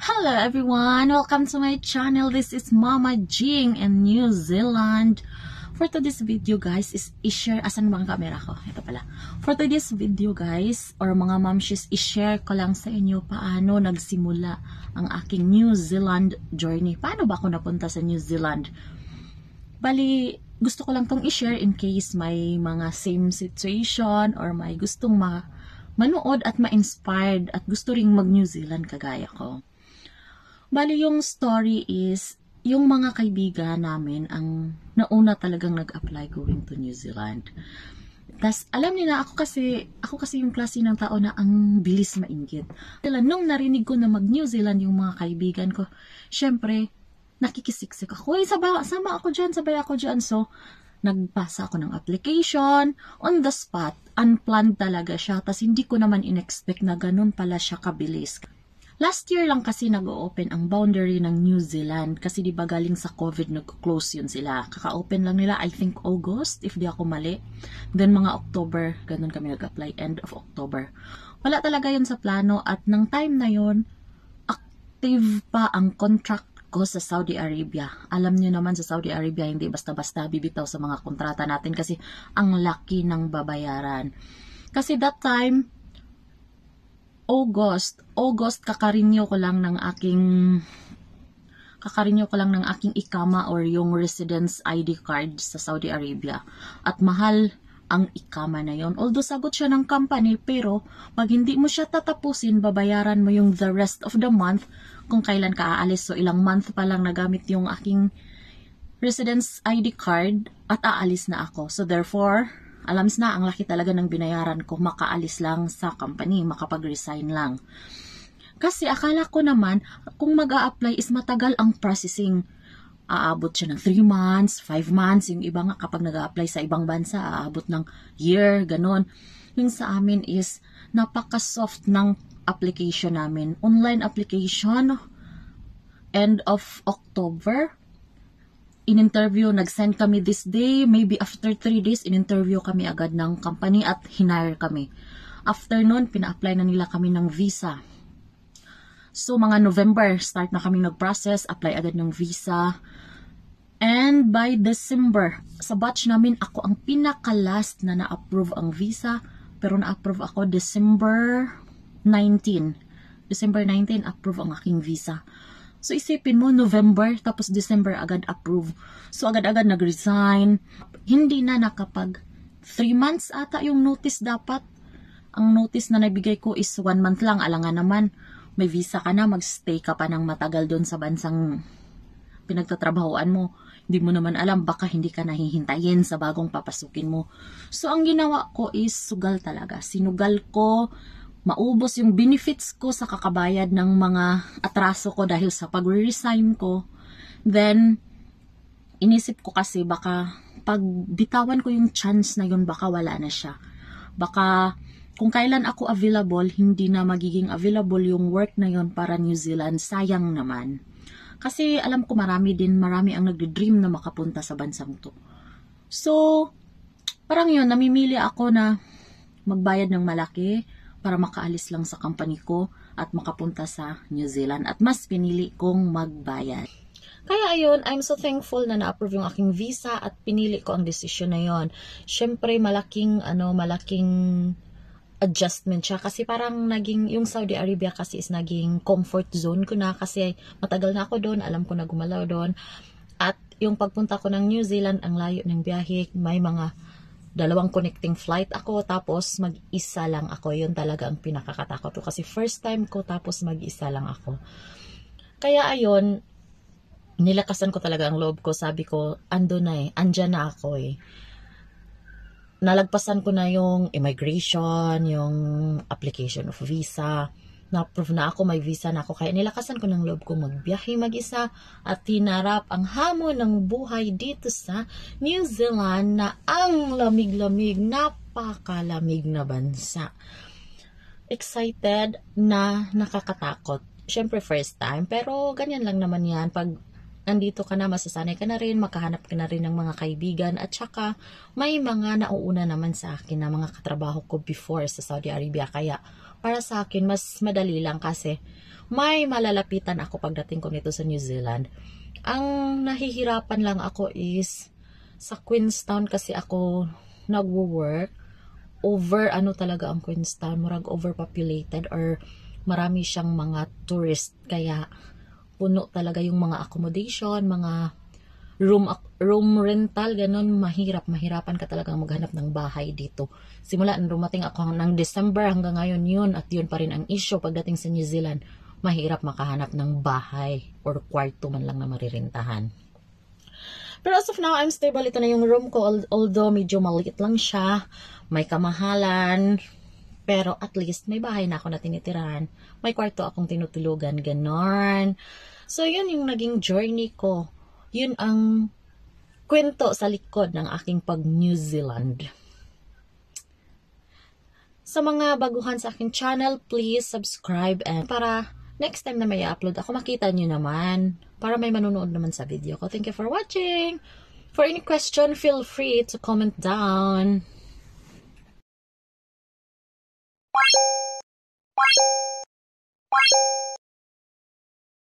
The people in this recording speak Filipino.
Hello everyone! Welcome to my channel. This is Mama Jing in New Zealand. For today's video guys is i-share, asan ba ang camera ko? Ito pala. For today's video guys, or mga mamshis, i-share ko lang sa inyo paano nagsimula ang aking New Zealand journey. Paano ba ako napunta sa New Zealand? Bali, gusto ko lang tong i-share in case may mga same situation or may gustong manood at ma-inspired at gusto ring mag-New Zealand kagaya ko. Bali, yung story is, yung mga kaibigan namin ang nauna talagang nag-apply going to New Zealand. Tas, alam niyo na, ako kasi yung klase ng tao na ang bilis mainggit. Nung narinig ko na mag-New Zealand yung mga kaibigan ko, syempre, nakikisiksik ako. Sama ako dyan, sabay ako dyan. So, nagpasa ako ng application, on the spot, unplanned talaga siya. Tas, hindi ko naman in-expect na ganun pala siya kabilis. Last year lang kasi nag-o-open ang boundary ng New Zealand kasi di ba galing sa COVID nag-close yun sila. Kaka-open lang nila, I think August, if di ako mali. Then mga October, ganun kami nag-apply, end of October. Wala talaga yun sa plano at ng time na yun, active pa ang contract ko sa Saudi Arabia. Alam nyo naman sa Saudi Arabia, hindi basta-basta bibitaw sa mga kontrata natin kasi ang laki ng babayaran. Kasi that time, August kakarinyo ko lang ng aking ikama or yung residence ID card sa Saudi Arabia. At mahal ang ikama na yon. Although sagot siya ng company, pero pag hindi mo siya tatapusin, babayaran mo yung the rest of the month kung kailan ka aalis. So ilang month pa lang nagamit yung aking residence ID card at aalis na ako. So therefore, alams na, ang laki talaga ng binayaran ko, makaalis lang sa company, makapag-resign lang. Kasi akala ko naman, kung mag-a-apply is matagal ang processing. Aabot siya ng 3 months, 5 months, yung iba nga kapag nag-a-apply sa ibang bansa, aabot ng year, ganon. Yung sa amin is, napaka-soft ng application namin. Online application, end of October, in-interview, nag-send kami this day, maybe after 3 days, in-interview kami agad ng company at hinire kami. After nun, pina-apply na nila kami ng visa. So, mga November, start na kami nag-process, apply agad ng visa. And by December, sa batch namin, ako ang pinaka-last na na-approve ang visa, pero na-approve ako December 19. December 19, approve ang aking visa. So, isipin mo, November, tapos December agad approve. So, agad-agad nag-resign. Hindi na nakapag 3 months ata yung notice dapat. Ang notice na nabigay ko is 1 month lang. Alangan naman, may visa ka na, magstay ka pa ng matagal doon sa bansang pinagtatrabahoan mo. Hindi mo naman alam, baka hindi ka nahihintayin sa bagong papasukin mo. So, ang ginawa ko is sugal talaga. Sinugal ko, maubos yung benefits ko sa kakabayad ng mga atraso ko dahil sa pag-resign ko. Then, inisip ko kasi baka pag bitawan ko yung chance na yun, baka wala na siya. Baka kung kailan ako available, hindi na magiging available yung work na yun para New Zealand. Sayang naman. Kasi alam ko marami ang nagdi-dream na makapunta sa bansang to. So, parang yun, namimili ako na magbayad ng malaki para makaalis lang sa company ko at makapunta sa New Zealand. At mas pinili kong magbayad. Kaya ayun, I'm so thankful na na-approve yung aking visa at pinili ko ang desisyon na yon. Siyempre, malaking adjustment siya. Kasi parang yung Saudi Arabia kasi is naging comfort zone ko na kasi matagal na ako doon, alam ko na gumalaw doon. At yung pagpunta ko ng New Zealand, ang layo ng biyahe, may mga 2 connecting flight ako, tapos mag-isa lang ako. Yun talaga ang pinakakatakot ko. Kasi first time ko, tapos mag-isa lang ako. Kaya ayun, nilakasan ko talaga ang loob ko. Sabi ko, andyan na ako eh. Nalagpasan ko na yung immigration, yung application of visa. Na-approve na ako, may visa na ako. Kaya nilakasan ko ng loob ko magbiyahe mag-isa at hinarap ang hamon ng buhay dito sa New Zealand na ang lamig-lamig, napakalamig na bansa. Excited na nakakatakot. Siyempre first time, pero ganyan lang naman yan. Pag nandito ka na, masasanay ka na rin, makahanap ka na rin ng mga kaibigan, at saka may mga nauuna naman sa akin na mga katrabaho ko before sa Saudi Arabia. Kaya para sa akin, mas madali lang kasi may malalapitan ako pagdating ko nito sa New Zealand. Ang nahihirapan lang ako is sa Queenstown kasi ako nagwo-work. Talaga ang Queenstown, murag overpopulated or marami siyang mga tourist, kaya puno talaga yung mga accommodation, mga room rental, ganun. Mahirapan ka talaga maghanap ng bahay dito. Simula nung dumating ako ng December hanggang ngayon yun, at yun pa rin ang issue pagdating sa New Zealand. Mahirap makahanap ng bahay or kwarto man lang na marirentahan. Pero as of now, I'm stable. Ito na yung room ko, although medyo maliit lang siya, may kamahalan, pero at least may bahay na ako na tinitirahan. May kwarto akong tinutulugan, ganon. So yun yung naging journey ko. Yun ang kwento sa likod ng aking pag-New Zealand. Sa mga baguhan sa aking channel, please subscribe, and para next time na may upload ako, makita nyo naman. Para may manunood naman sa video ko. Thank you for watching. For any question, feel free to comment down.